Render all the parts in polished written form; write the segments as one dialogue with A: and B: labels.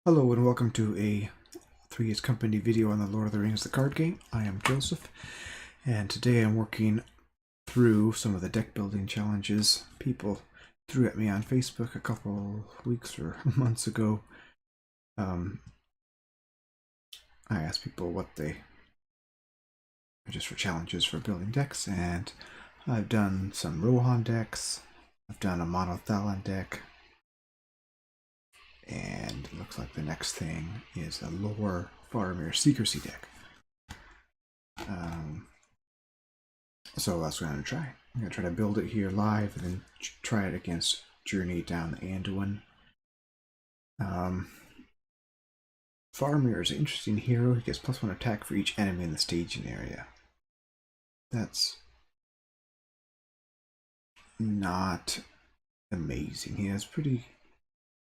A: Hello and welcome to a 3 Years Company video on the Lord of the Rings the card game. I am Joseph, and today I'm working through some of the deck building challenges people threw at me on Facebook a couple weeks or months ago. I asked people what they just for challenges for building decks, and I've done some Rohan decks, I've done a Monothalon deck, and it looks like the next thing is a Lore Faramir Secrecy Deck. So that's what I'm going to try. I'm going to try to build it here live and then try it against Journey Down the Anduin. Faramir is an interesting hero. He gets +1 attack for each enemy in the staging area. That's not amazing. He has pretty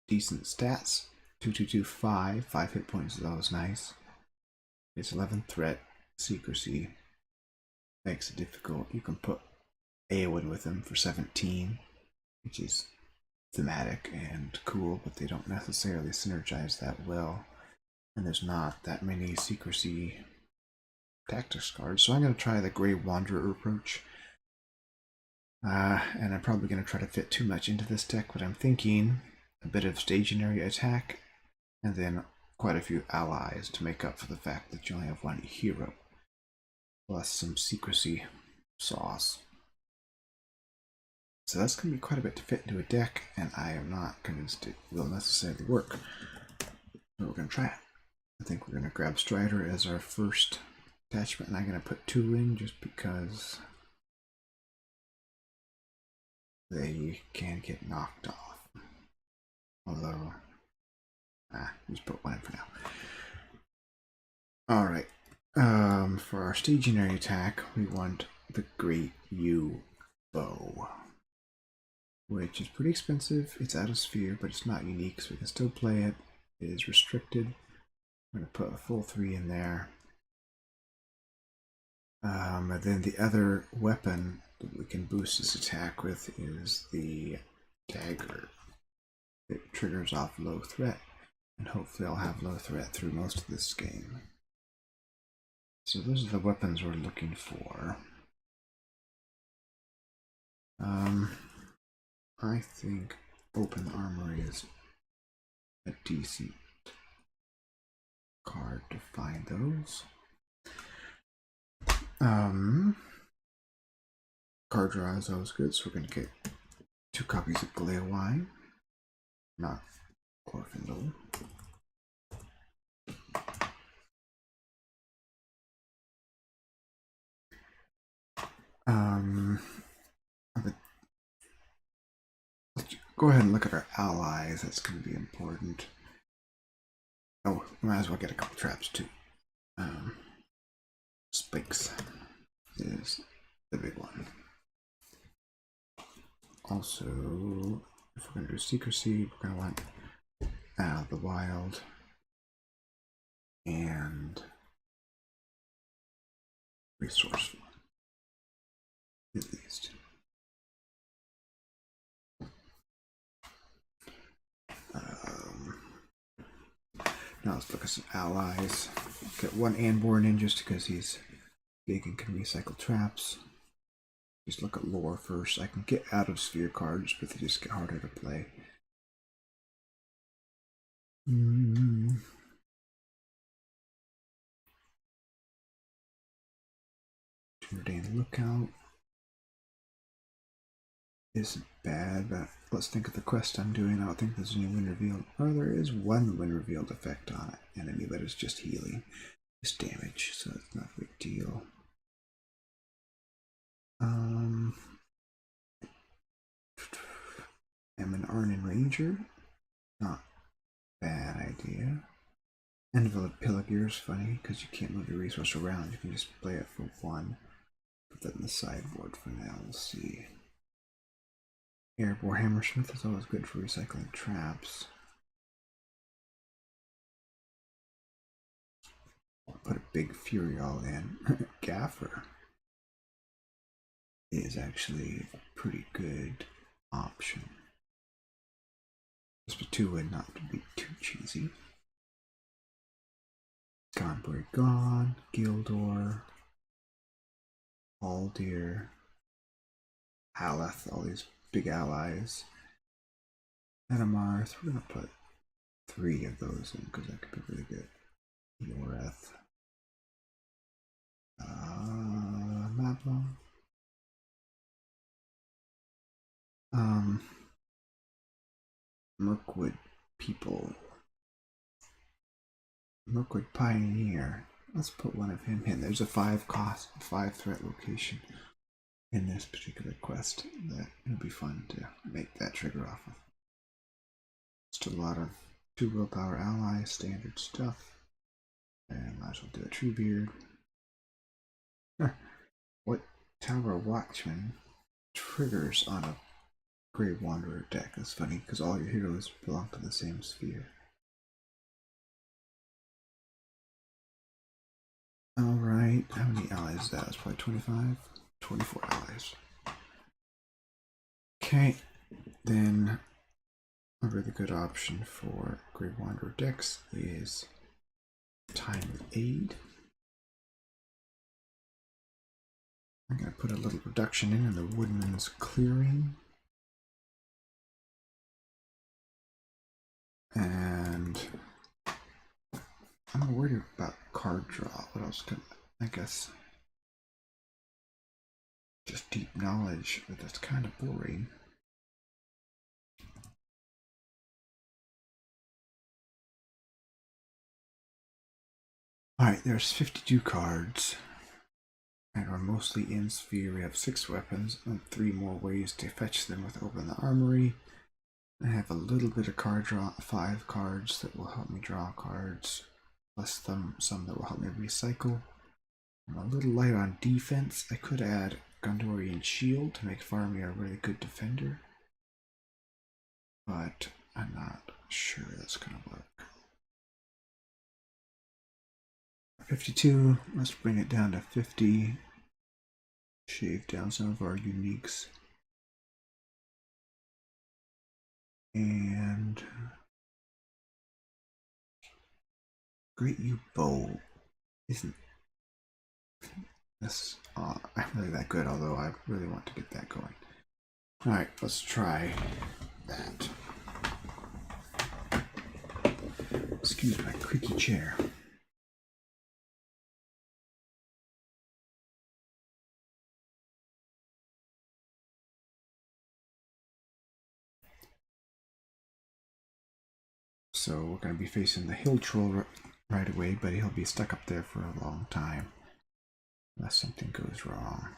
A: decent stats. 2225, 5 hit points is always nice. It's 11 threat, secrecy. Makes it difficult. You can put Eowyn with him for 17, which is thematic and cool, but they don't necessarily synergize that well. And there's not that many secrecy tactics cards, so I'm going to try the Grey Wanderer approach. And I'm probably going to try to fit too much into this deck, but I'm thinking a bit of staging area attack, and then quite a few allies to make up for the fact that you only have one hero, plus some secrecy sauce. So that's going to be quite a bit to fit into a deck, and I am not convinced it will necessarily work. So we're going to try it. I think we're going to grab Strider as our first attachment, and I'm going to put 2 in just because they can get knocked off. Although, just put 1 in for now. Alright, for our staging area attack, we want the Great Yew Bow, which is pretty expensive. It's out of sphere, but it's not unique, so we can still play it. It is restricted. I'm going to put a full 3 in there. And then the other weapon that we can boost this attack with is the dagger. It triggers off low threat, and hopefully I'll have low threat through most of this game. So those are the weapons we're looking for. I think Open Armory is a decent card to find those. Card draw is always good, so we're going to get 2 copies of Glaiwine, not Glorfindel. Let's go ahead and look at our allies. That's going to be important. Oh, we might as well get a couple traps too. Spikes is the big one. Also, if we're going to do secrecy, we're going to want Out of the Wild and Resourceful, at least. Now let's look at some allies. Get 1 Anborn in just because he's big and can recycle traps. Just look at lore first. I can get out of sphere cards, but they just get harder to play. Jordan Lookout isn't bad, but let's think of the quest I'm doing. I don't think there's any win revealed. Oh, there is 1 win revealed effect on it. Enemy, but it's just healing. It's damage, so it's not a big deal. I'm an Arnon Ranger. Not bad idea. Envelope Pillager is funny because you can't move your resource around. You can just play it for 1. Put that in the sideboard for now. We'll see. Erebor Hammersmith is always good for recycling traps. I'll put a big Furial in. Gaffer is actually a pretty good option. Just for 2 and not to be too cheesy. Gonbury gone, Gildor, Aldir, Haleth, all these big allies. Adamarth, we're going to put 3 of those in because that could be really good. Yoreth. Mappa. Mirkwood people. Mirkwood Pioneer. Let's put one of him in. There's a 5 cost, 5 threat location in this particular quest that it'll be fun to make that trigger off of. Just a lot of 2 willpower allies, standard stuff. And might as well do a Treebeard. What Tower Watchman triggers on a Grey Wanderer deck? That's funny because all your heroes belong to the same sphere. Alright, how many allies is that? It's probably 25? 24 allies. Okay, then a really good option for Grey Wanderer decks is Time with Aid. I'm going to put a little reduction in the Woodman's Clearing. And I'm worried about card draw. What else could I guess? Just Deep Knowledge, but that's kind of boring. Alright, there's 52 cards. And we're mostly in Sphere. We have 6 weapons and 3 more ways to fetch them with Open the Armory. I have a little bit of card draw, 5 cards that will help me draw cards, plus some that will help me recycle. I'm a little light on defense. I could add Gondorian Shield to make Faramir a really good defender, but I'm not sure that's going to work. 52, let's bring it down to 50. Shave down some of our uniques. And Great U Bow isn't this really that good, although I really want to get that going. Alright, let's try that. Excuse my creaky chair. So we're going to be facing the Hill Troll right away, but he'll be stuck up there for a long time unless something goes wrong.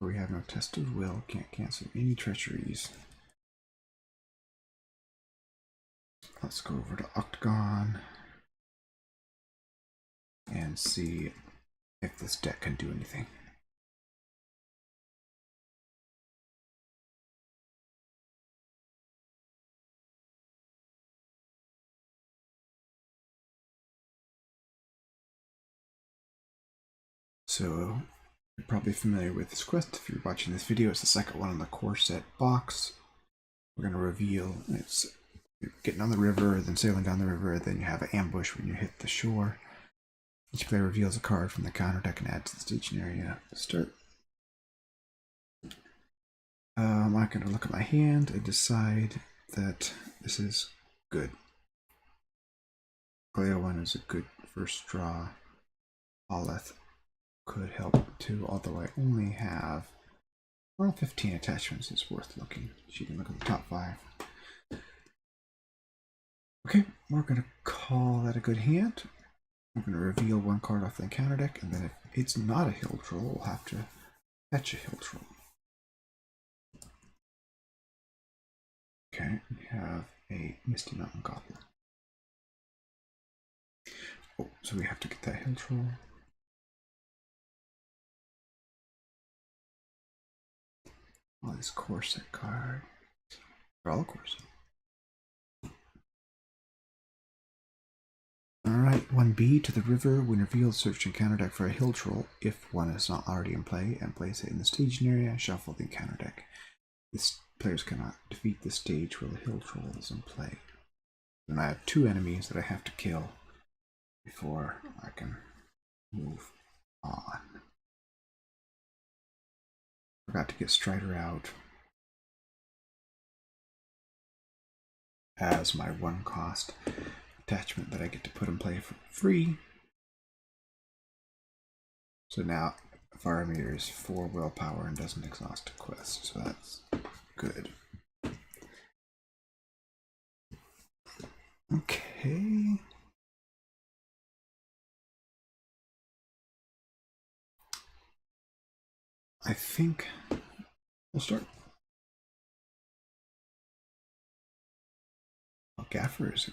A: We have no Test of Will, can't cancel any treacheries. Let's go over to Octagon and see if this deck can do anything. So, you're probably familiar with this quest if you're watching this video. It's the second one on the core set box. We're going to reveal it's getting on the river, then sailing down the river, then you have an ambush when you hit the shore. Each player reveals a card from the counter deck and adds to the staging area to start. I'm not going to look at my hand and decide that this is good. Gleowen is a good first draw. Aleth could help too, although I only have around 15 attachments. It's worth looking. You can look at the top 5. Okay, we're going to call that a good hand. I'm going to reveal 1 card off the encounter deck, and then if it's not a Hill Troll, we'll have to fetch a Hill Troll. Okay, we have a Misty Mountain Goblin. Oh, so we have to get that Hill Troll. All these core set cards. They're all core set. Alright, 1B to the river. When revealed, search encounter deck for a Hill Troll if one is not already in play, and place it in the staging area. Shuffle the encounter deck. This players cannot defeat the stage where the Hill Troll is in play. Then I have 2 enemies that I have to kill before I can move on. Forgot to get Strider out as my 1-cost attachment that I get to put in play for free. So now Faramir is 4 willpower and doesn't exhaust a quest, so that's good. Okay. I think we'll start. Well, Gaffer is a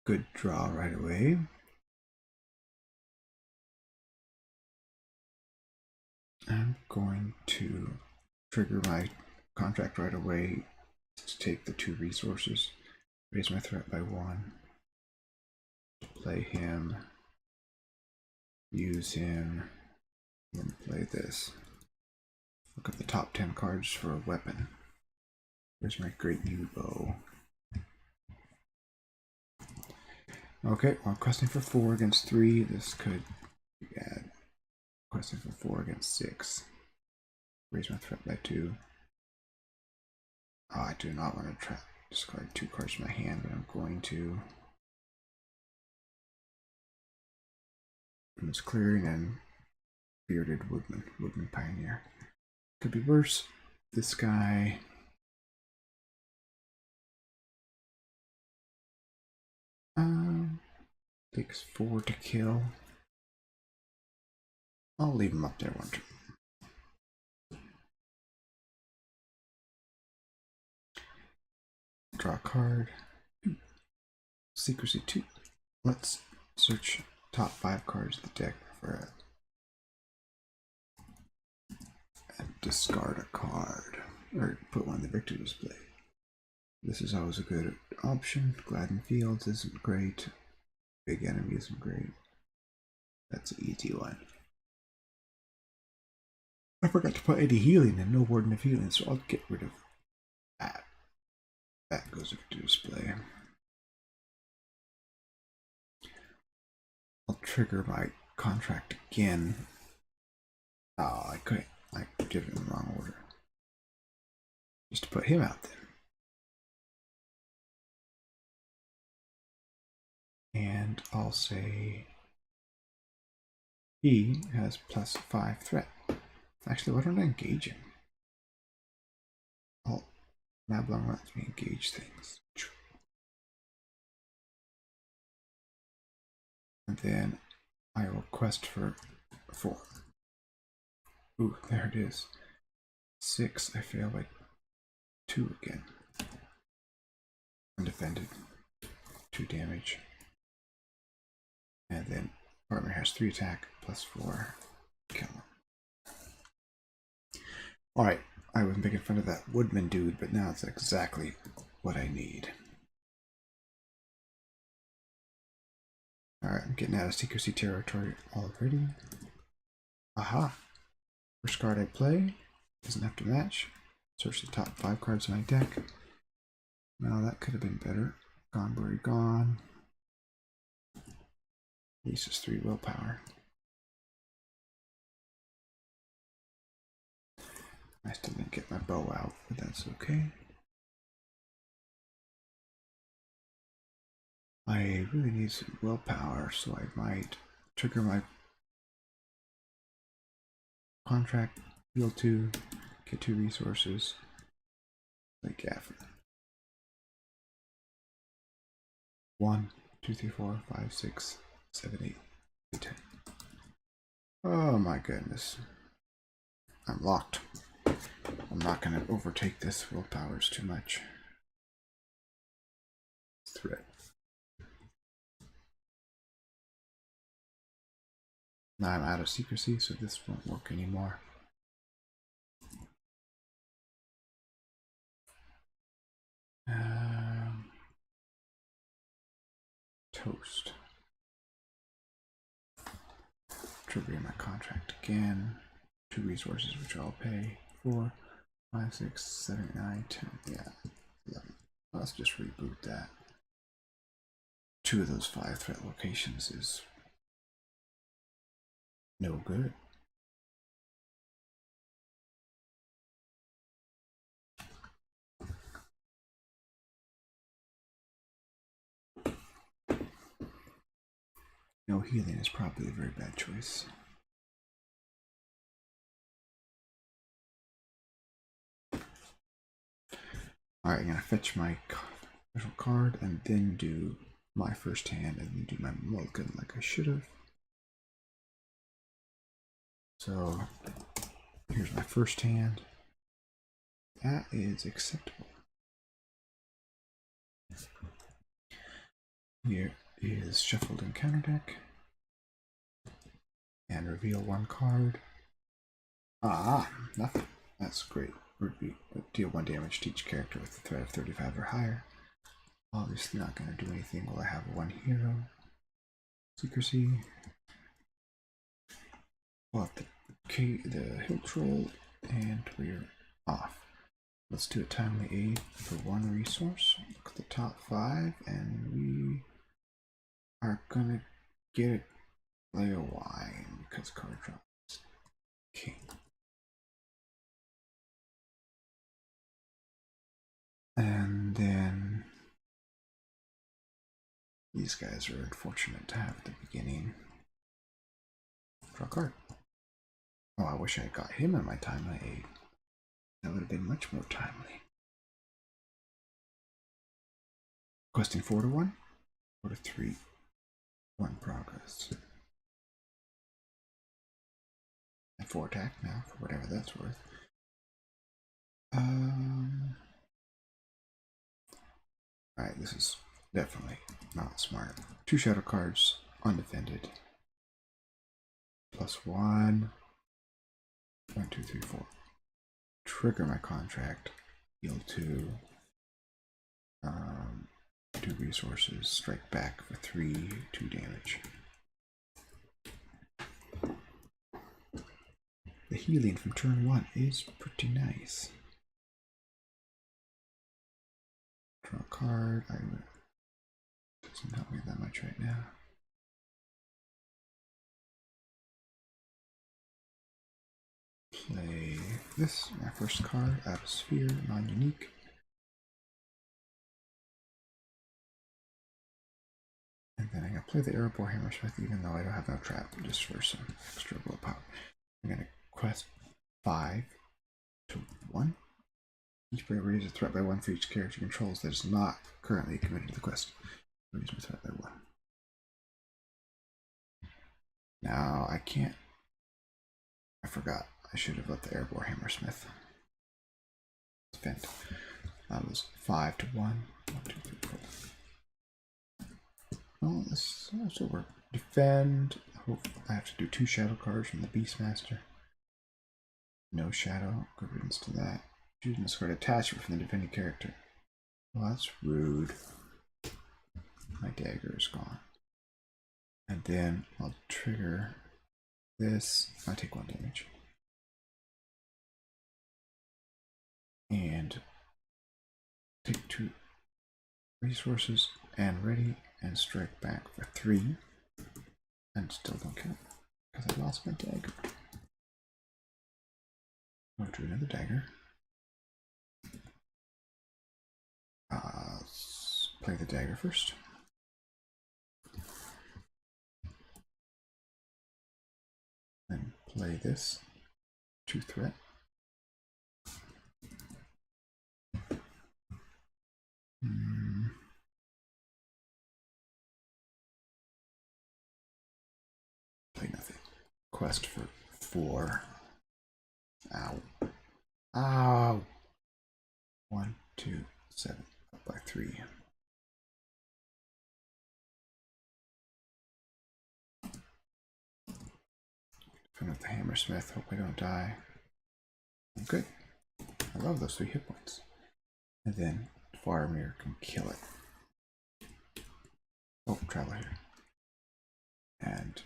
A: good draw right away. I'm going to trigger my contract right away to take the 2 resources, raise my threat by 1, play him, use him, and then play this. Look at the top 10 cards for a weapon. Where's my great new bow? Okay, well, questing for 4 against 3. This could be bad. Questing for 4 against 6. Raise my threat by 2. Oh, I do not want to try discard 2 cards from my hand, but I'm going to. It's Clearing and Bearded Woodman Pioneer. Could be worse. This guy. Takes 4 to kill. I'll leave him up there one turn. Draw a card. Secrecy 2. Let's search top 5 cards of the deck for and discard a card. Or put one in the victory display. This is always a good option. Gladden Fields isn't great. Big Enemy isn't great. That's an easy one. I forgot to put any healing and no Warden of Healing, so I'll get rid of that. That goes into display. I'll trigger my contract again. Oh, I couldn't. I did it in the wrong order. Just to put him out there. And I'll say he has +5 threat. Actually, why don't I engage him? Oh, Mablung lets me engage things. And then I will quest for 4. Ooh, there it is. 6, I fail by 2 again. Undefended. 2 damage. And then Faramir has 3 attack, +4. Kill him. Alright, I was making fun of that woodman dude, but now it's exactly what I need. Alright, I'm getting out of secrecy territory already. Aha! First card I play doesn't have to match. Search the top 5 cards in my deck. Now that could have been better. Gonbury gone. Releases 3 willpower. I still didn't get my bow out, but that's okay. I really need some willpower, so I might trigger my contract, heal 2, get 2 resources, like Gaffer. 1, 2, 3, 4, 5, 6, 7, 8, 10. Oh my goodness. I'm locked. I'm not going to overtake this. Willpower is too much. Threat. Now I'm out of secrecy, so this won't work anymore. Toast. Triggering my contract again. 2 resources, which I'll pay. 4, 5, 6, 7, 9, 10. Yeah, 11. Let's just reboot that. 2 of those 5 threat locations is No good. No healing is probably a very bad choice. Alright, I'm gonna fetch my special card and then do my first hand and then do my mulligan like I should have. So here's my first hand. That is acceptable. Here is shuffled encounter deck. And reveal one card. Ah, nothing. That's great. Deal 1 damage to each character with a threat of 35 or higher. Obviously not going to do anything while I have 1 hero. Secrecy. We'll have the hilt roll, and we're off. Let's do a timely aid for 1 resource. Look at the top 5, and we are gonna get it play a wine because card drops king. And then these guys are unfortunate to have at the beginning. Draw a card. Oh, I wish I had got him in my timely aid. That would have been much more timely. Questing 4 to 1, 4 to 3, 1 progress. And 4 attack now for whatever that's worth. Alright, this is definitely not smart. 2 shadow cards, undefended. +1. 1, 2, 3, 4. Trigger my contract. Heal 2. 2 resources. Strike back for 3, 2 damage. The healing from turn 1 is pretty nice. Draw a card. Doesn't help me that much right now. Play this, my first card, out of sphere, non-unique. And then I'm going to play the Erebor Hammersmith even though I don't have no trap, just for some extra willpower. I'm going to quest 5 to 1. Each player raises a threat by 1 for each character controls that is not currently committed to the quest. Raise my threat by 1. Now I can't. I forgot. I should have let the Erebor Hammersmith defend. That was 5 to 1. 1, 2, 3, 4. Well, this also work. Defend. I have to do 2 shadow cards from the Beastmaster. No shadow. Good riddance to that. Choose and discard attachment from the defending character. Well, that's rude. My dagger is gone. And then I'll trigger this. I take 1 damage. And take 2 resources and ready and strike back for 3. And still don't kill it because I lost my dagger. I'll do another dagger. Play the dagger first. Then play this 2 threat. Play nothing. Quest for 4. Ow. Ow. 1, 2, 7. Up by 3. Defend with the Hammersmith. Hope I don't die. I'm good. I love those 3 hit points. And then Faramir can kill it. Oh, travel here. And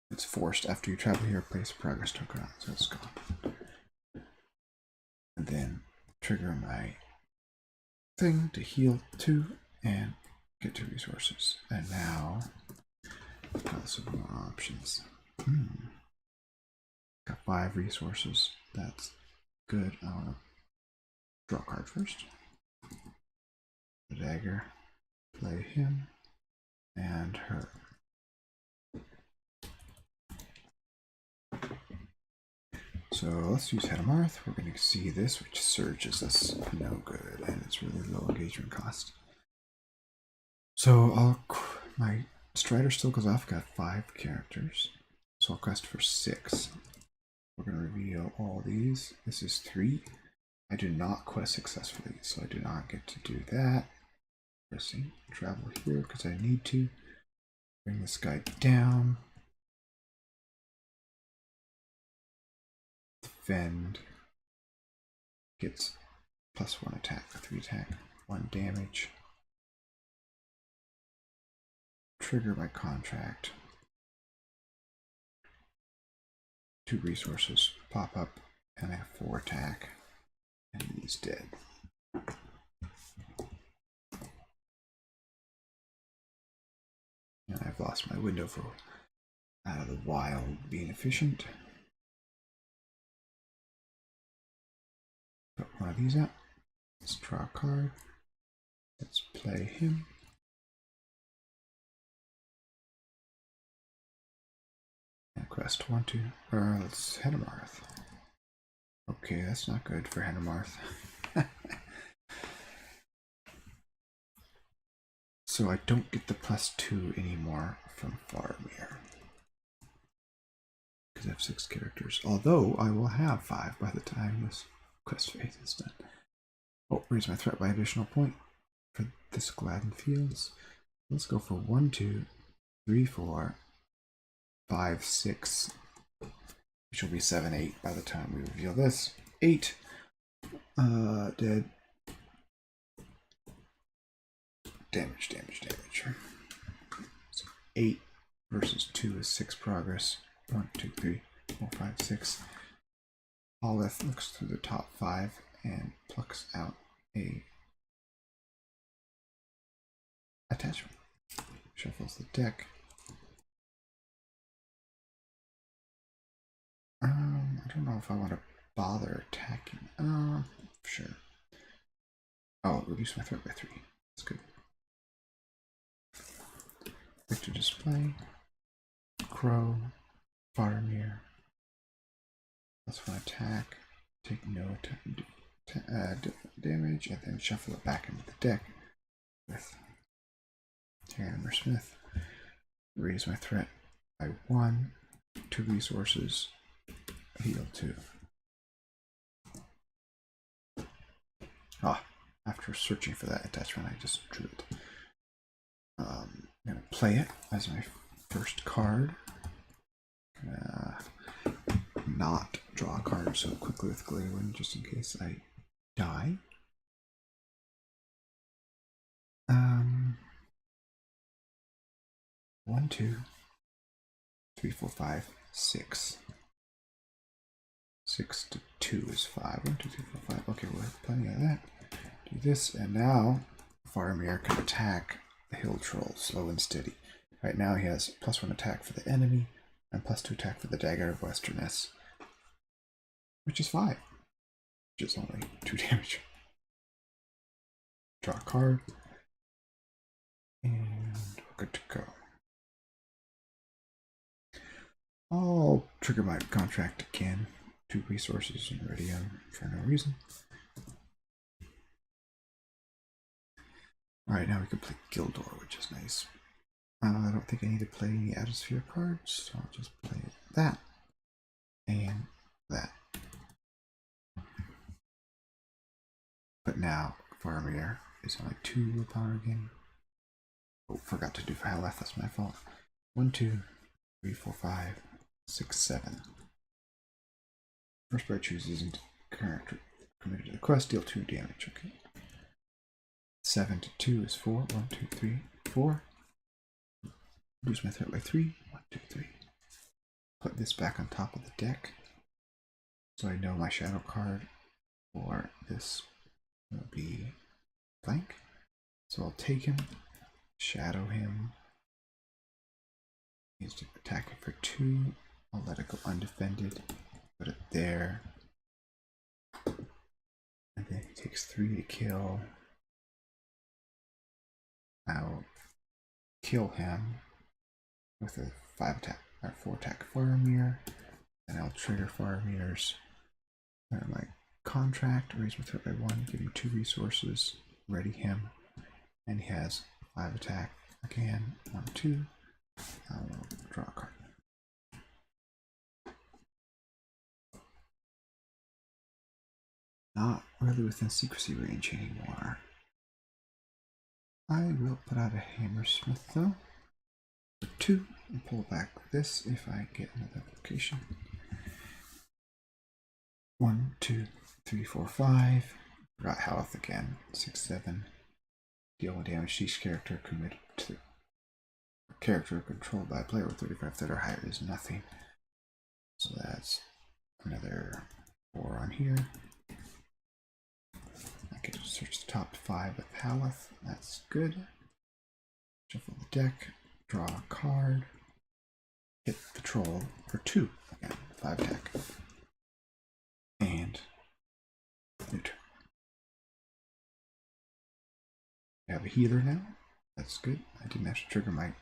A: it's forced after you travel here, place a progress token on, so it's gone. And then trigger my thing to heal 2 and get 2 resources. And now possible options. Got 5 resources. That's good. I want to draw a card first. The dagger. Play him and her. So let's use Head of Marth. We're going to see this, which surges us no good, and it's really low engagement cost. So my Strider still goes off. Got 5 characters, so I'll quest for 6. We're going to reveal all these. This is 3. I do not quest successfully, so I do not get to do that. Pressing travel here because I need to. Bring this guy down. Defend. Gets +1 attack, 3 attack, 1 damage. Trigger my contract. 2 resources pop up, and I have 4 attack, and he's dead. And I've lost my window for Out of the Wild being efficient. Put one of these out. Let's draw a card. Let's play him. And quest 1, 2. Let's Head of Marth. Okay, that's not good for Head of Marth. So I don't get the +2 anymore from Faramir. Because I have 6 characters. Although I will have 5 by the time this quest phase is done. Oh, raise my threat by additional point for this Gladden Fields. Let's go for 1, 2, 3, 4, 5, 6. Which will be 7, 8 by the time we reveal this. 8. Dead. Damage. So 8 versus 2 is 6 progress. 1, 2, 3, 4, 5, 6. Oleth looks through the top 5 and plucks out a attachment. Shuffles the deck. I don't know if I want to bother attacking. Sure. Oh, reduce my threat by 3. That's good. Victor display. Crow. Faramir. +1 attack. Take no damage, and then shuffle it back into the deck with Faramir Smith. Raise my threat by 1. 2 resources. Heal 2. After searching for that attachment, I just drew it. I'm going to play it as my first card. Not draw a card so quickly with Gladewind just in case I die. 1, 2, 3, 4, 5, 6. 6 to 2 is 5. 1, 2, 3, 4, 5. Okay, we'll have plenty of that. Do this, and now Faramir can attack the Hill Troll slow and steady. Right now he has +1 attack for the enemy and +2 attack for the Dagger of Westerness, which is 5, which is only 2 damage. Draw a card, and we're good to go. I'll trigger my contract again. 2 resources in Iridium for no reason. Alright, now we can play Gildor, which is nice. I don't think I need to play any Atmosphere cards, so I'll just play that and that. But now Faramir is only 2 willpower again. Oh, forgot to do Hyleth, that's my fault. 1, 2, 3, 4, 5, 6, 7. First player chooses a character committed to the quest, deal 2 damage. Okay. 7 to 2 is 4. 1, 2, 3, 4. Reduce my threat by 3. 1, 2, 3. Put this back on top of the deck, so I know my shadow card for this will be blank. So I'll take him, shadow him. He's attacking for 2. I'll let it go undefended. Put it there. And then he takes 3 to kill. I'll kill him with a 5 attack or 4 attack Faramir. And I'll trigger Faramir's my contract, raise my threat by 1, give him 2 resources, ready him, and he has 5 attack again, 1, 2. I'll draw a card. Not really within secrecy range anymore. I will put out a Hammersmith though for 2 and pull back this if I get another location. 1, 2, 3, 4, 5. Forgot health again. 6, 7. Deal 1 damage to each character committed to a character controlled by a player with 35 threat or higher is nothing. So that's another 4 on here. I can just search the top 5 with Haleth. That's good. Shuffle the deck. Draw a card. Hit the troll for 2. Again, 5 attack. And neuter. I have a healer now. That's good. I didn't have to trigger my...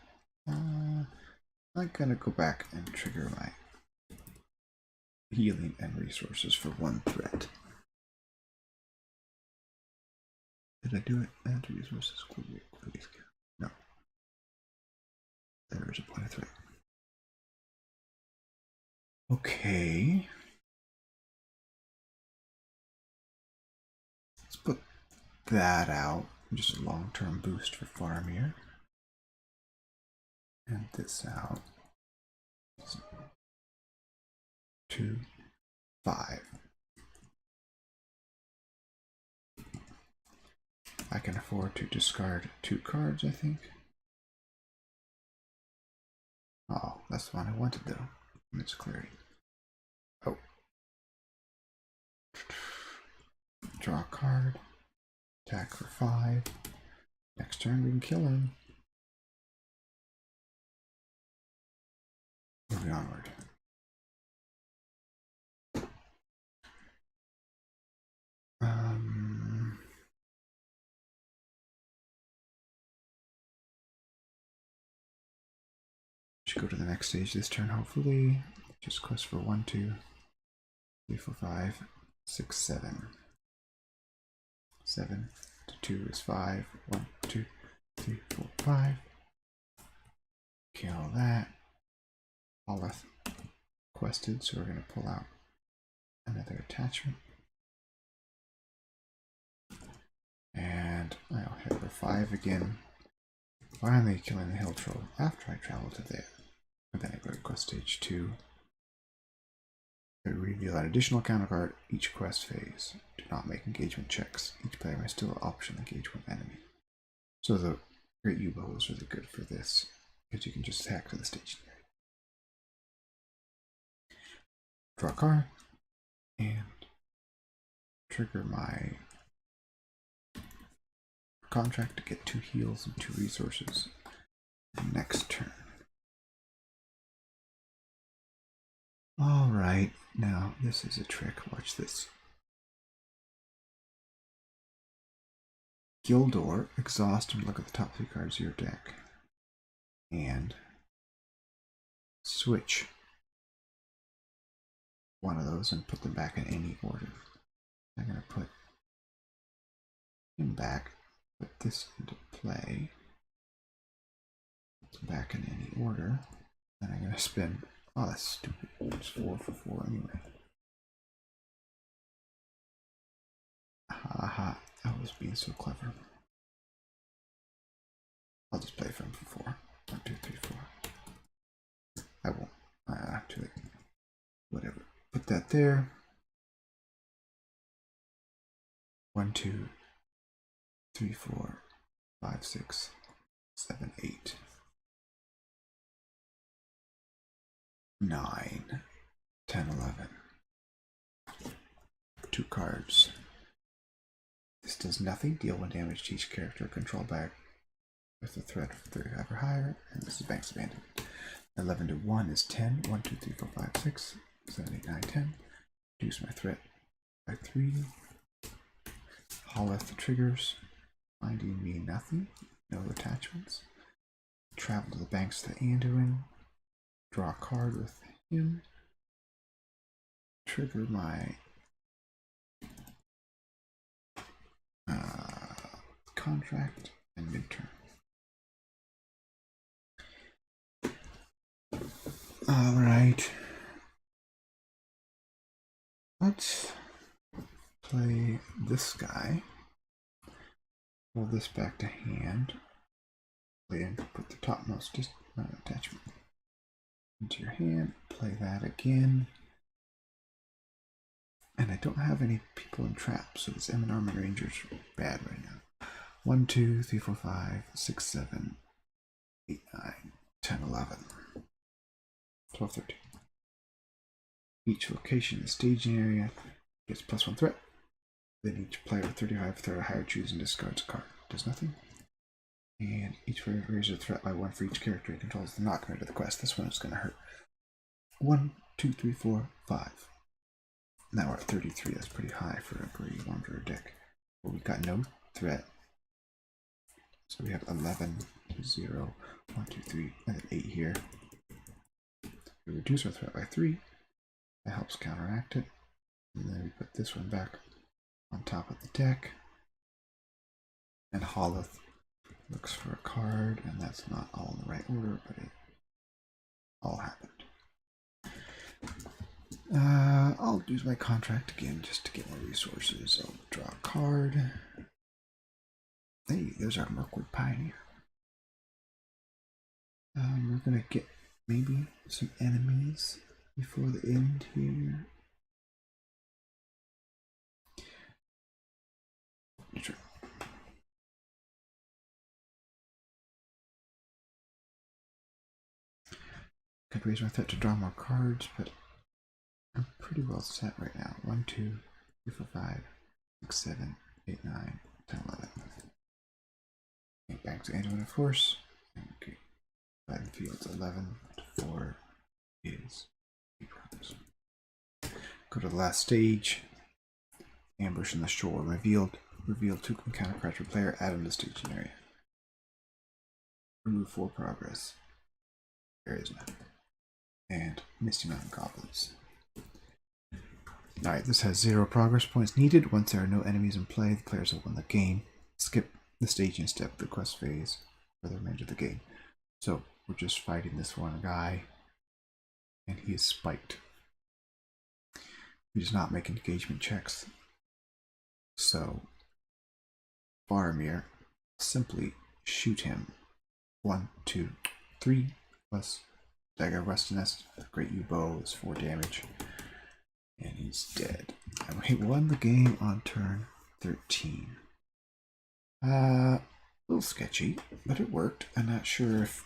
A: I'm gonna go back and trigger my healing and resources for 1 threat. Did I do it? Add resources. No. There is a point of threat. Okay. Let's put that out. Just a long-term boost for Faramir. And this out. 2, 5. I can afford to discard 2 cards, I think. Oh, that's the one I wanted though. It's clarity. Oh. Draw a card. Attack for 5. Next turn we can kill him. Moving onward. Should go to the next stage this turn, hopefully. Just quest for 1, 2, 3, 4, 5, 6, 7. 7 to 2 is 5. 1, 2, 3, 4, 5. Kill that. Olaf quested, so we're going to pull out another attachment. And I'll hit for 5 again. Finally killing the hill troll after I travel to there. And then I go to quest stage 2. I reveal an additional counter card each quest phase. Do not make engagement checks. Each player may still option engage one enemy. So the Great U-Bow is really good for this, because you can just attack to the station. Draw a card, and trigger my contract to get 2 heals and 2 resources next turn. Alright, now this is a trick. Watch this. Gildor, exhaust, and look at the top 3 cards of your deck. And switch one of those and put them back in any order. I'm going to put him back, put this into play, put them back in any order, and I'm going to spin. Oh, that's stupid. It's 4 for 4 anyway. Haha, I was being so clever. I'll just play for him for 4. 1, 2, 3, 4. I won't. Too late. Whatever. Put that there. 1, 2, 3, 4, 5, 6, 7, 8. 9, 10, 11. 2 cards. This does nothing. Deal 1 damage to each character controlled by with a threat of 35 or higher, and this is Bank's Abandonment. 11 to 1 is 10. 1, 2, 3, 4, 5, 6, 7, 8, 9, 10. Reduce my threat by 3. Haul the triggers. Finding me nothing. No attachments. Travel to the banks of the Anduin. Draw a card with him. Trigger my contract and midterm. Alright. Let's play this guy. Pull this back to hand. Play and put the topmost attachment into your hand. Play that again. And I don't have any people in traps, so this M and Armor Rangers are bad right now. 1, 2, 3, 4, 5, 6, 7, 8, 9, 10, 11, 12, 13. Each location in the staging area gets +1 threat. Then each player with 35 threat or higher chooses and discards a card. Does nothing. And each player raises a threat by 1 for each character he controls. The not committed to the quest. This one is going to hurt. 1, 2, 3, 4, 5. Now we're at 33. That's pretty high for a Grey Wanderer deck. But we got no threat. So we have 11, 0, 1, 2, 3, and then 8 here. We reduce our threat by 3. That helps counteract it. And then we put this one back on top of the deck. And Holloth looks for a card, and that's not all in the right order, but it all happened. I'll use my contract again just to get more resources. I'll draw a card. Hey, there's our Mirkwood Pioneer. We're gonna get maybe some enemies before the end here. Sure. Could raise my threat to draw more cards, but I'm pretty well set right now. 1, 2, 3, 4, 5, 6, 7, 8, 9, 10, 11. And back to Anduin, of course. Okay. Battlefields 11 to 4 is 8 rounds. Go to the last stage. Ambush in the shore. Reveal 2 encounter cards per player. Add them to the staging area. Remove 4 progress. There is none. And Misty Mountain Goblins. Alright, this has 0 progress points needed. Once there are no enemies in play, the players will win the game. Skip the staging step of the quest phase for the remainder of the game. So we're just fighting this one guy, and he is spiked. He does not make engagement checks. So Faramir, simply shoot him. 1, 2, 3 plus Dagger Rustiness. Great U-Bow is 4 damage. And he's dead. And we won the game on turn 13. A little sketchy, but it worked. I'm not sure if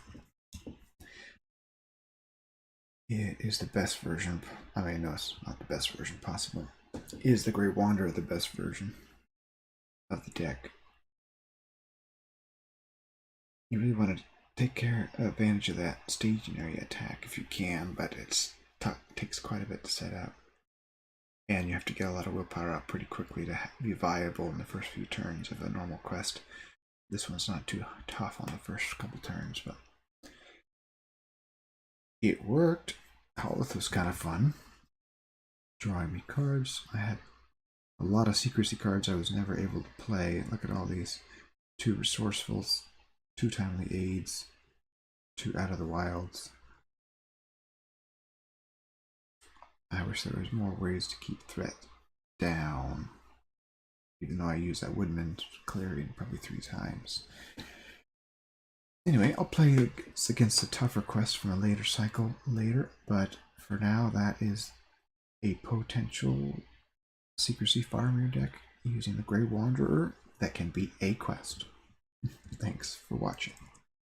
A: it is the best version. I mean, no, it's not the best version possible. Is the Grey Wanderer the best version of the deck? You really want to take advantage of that staging area attack if you can, but it takes quite a bit to set up. And you have to get a lot of willpower out pretty quickly to be viable in the first few turns of a normal quest. This one's not too tough on the first couple turns, but it worked. Holloth was kind of fun. Drawing me cards. I had a lot of secrecy cards I was never able to play. Look at all these. 2 resourcefuls, 2 timely aids, 2 out of the wilds. I wish there was more ways to keep threat down. Even though I use that Woodman Clarion probably 3 times. Anyway, I'll play this against a tougher quest from a later cycle later, but for now that is a potential Secrecy Faramir deck using the Grey Wanderer that can beat a quest. Thanks for watching.